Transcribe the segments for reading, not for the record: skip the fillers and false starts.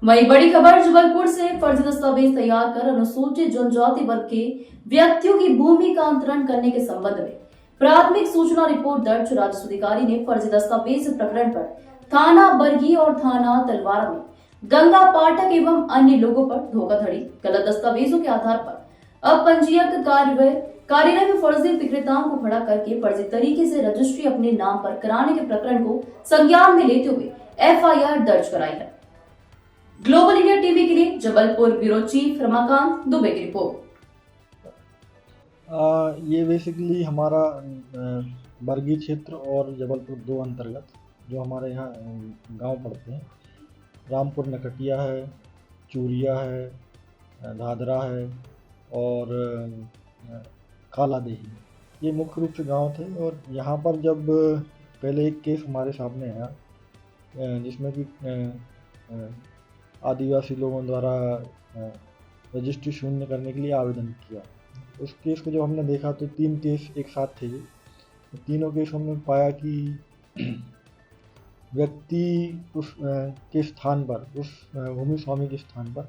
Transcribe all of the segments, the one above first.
वहीं बड़ी खबर जबलपुर से फर्जी दस्तावेज तैयार कर अनुसूचित जनजाति वर्ग के व्यक्तियों की भूमि का अंतरण करने के संबंध में प्राथमिक सूचना रिपोर्ट दर्ज राजस्व अधिकारी ने फर्जी दस्तावेज प्रकरण पर थाना बरगी और थाना तलवारा में गंगा पाठक एवं अन्य लोगों पर धोखाधड़ी, गलत दस्तावेजों के आधार पर अपंजीयक कार्यालय में फर्जी विक्रेताओं को खड़ा करके फर्जी तरीके से रजिस्ट्री अपने नाम पर कराने के प्रकरण को संज्ञान में लेते हुए एफआईआर दर्ज कराई है। ग्लोबल इंडिया टीवी के लिए जबलपुर ब्यूरो चीफ रमाकांत दुबे की रिपोर्ट। ये बेसिकली हमारा बरगी क्षेत्र और जबलपुर 2 अंतर्गत जो हमारे यहाँ गांव पड़ते हैं, रामपुर नकटिया है, चूरिया है, दादरा है और काला देही, ये मुख्य रूप से गांव थे। और यहाँ पर जब पहले एक केस हमारे सामने आया जिसमें कि आदिवासी लोगों द्वारा रजिस्ट्री शून्य करने के लिए आवेदन किया। उस केस को जब हमने देखा तो 3 केस एक साथ थे। ये तीनों केस हमने पाया कि व्यक्ति उस के स्थान पर, उस भूमि स्वामी के स्थान पर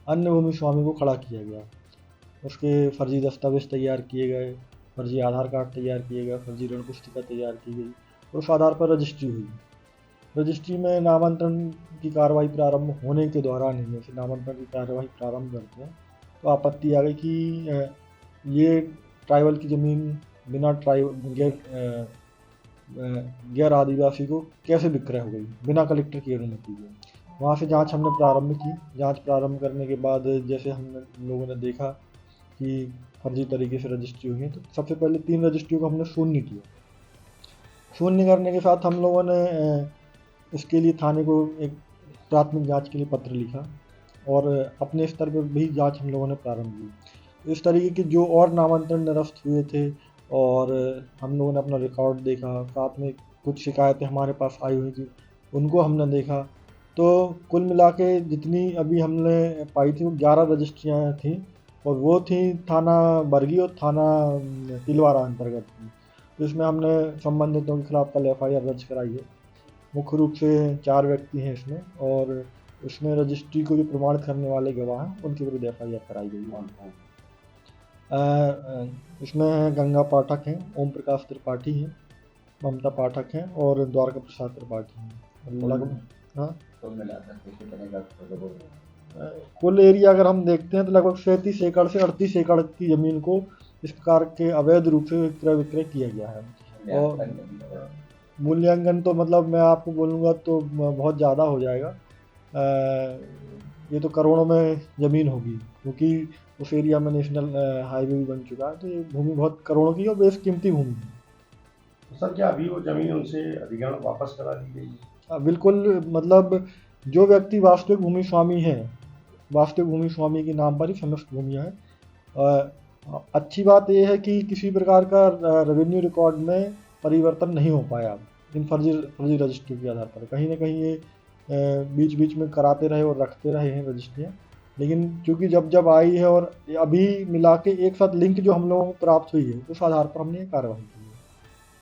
अन्य भूमि स्वामी को खड़ा किया गया। उसके फर्जी दस्तावेज तैयार किए गए, फर्जी आधार कार्ड तैयार किए गए, फर्जी ऋण पुस्तिका तैयार की गई और उस आधार पर रजिस्ट्री हुई। रजिस्ट्री में नामांतरण की कार्रवाई प्रारंभ होने के दौरान ही, जैसे नामांतरण की कार्रवाई प्रारंभ करते हैं तो आपत्ति आ गई कि ये ट्राइबल की ज़मीन बिना गैर आदिवासी को कैसे विक्रय हो गई बिना कलेक्टर की अनुमति के। वहाँ से जांच हमने प्रारंभ की। जांच प्रारंभ करने के बाद जैसे हम लोगों ने देखा कि फर्जी तरीके से रजिस्ट्री हुई है तो सबसे पहले 3 रजिस्ट्रियों को हमने शून्य किया। शून्य करने के साथ हम लोगों ने इसके लिए थाने को एक प्राथमिक जांच के लिए पत्र लिखा और अपने स्तर पर भी जांच हम लोगों ने प्रारंभ की। इस तरीके के जो और नामांतरण निरस्त हुए थे और हम लोगों ने अपना रिकॉर्ड देखा, साथ में कुछ शिकायतें हमारे पास आई हुई थी उनको हमने देखा, तो कुल मिला के जितनी अभी हमने पाई थी वो 11 रजिस्ट्रियाँ थीं और वो थी थाना बरगी और थाना तिलवारा अंतर्गत थी। तो इसमें हमने संबंधितों के खिलाफ कल एफआईआर दर्ज कराई है। मुख्य रूप से 4 व्यक्ति हैं इसमें और इसमें रजिस्ट्री को जो प्रमाणित करने वाले गवाह हैं उनके विरुद्ध एफआईआर कराई गई है। इसमें गंगा पाठक हैं, ओम प्रकाश त्रिपाठी हैं, ममता पाठक हैं और द्वारका प्रसाद त्रिपाठी हैं। कुल एरिया अगर हम देखते हैं तो लगभग 37 एकड़ से 38 एकड़ की ज़मीन को इस प्रकार के अवैध रूप से विक्रय किया गया है। और मूल्यांकन तो मतलब मैं आपको बोलूँगा तो बहुत ज़्यादा हो जाएगा। ये तो करोड़ों में ज़मीन होगी क्योंकि उस एरिया में नेशनल हाईवे भी बन चुका है, तो ये भूमि बहुत करोड़ों की और बेशकीमती भूमि है। तो सर क्या अभी वो ज़मीन उनसे अधिग्रहण वापस करा दी गई है? बिल्कुल, मतलब जो व्यक्ति वास्तविक भूमि स्वामी है, वास्तविक भूमि स्वामी के नाम पर ही समस्त भूमियाँ हैं। अच्छी बात यह है कि किसी प्रकार का रेवेन्यू रिकॉर्ड में परिवर्तन नहीं हो पाया इन फर्जी रजिस्ट्री के आधार पर। कहीं ना कहीं ये बीच बीच में कराते रहे और रखते रहे हैं रजिस्ट्रियाँ, लेकिन चूँकि जब आई है और अभी मिला के एक साथ लिंक जो हम लोगों को प्राप्त हुई है उस आधार पर हमने ये कार्रवाई की।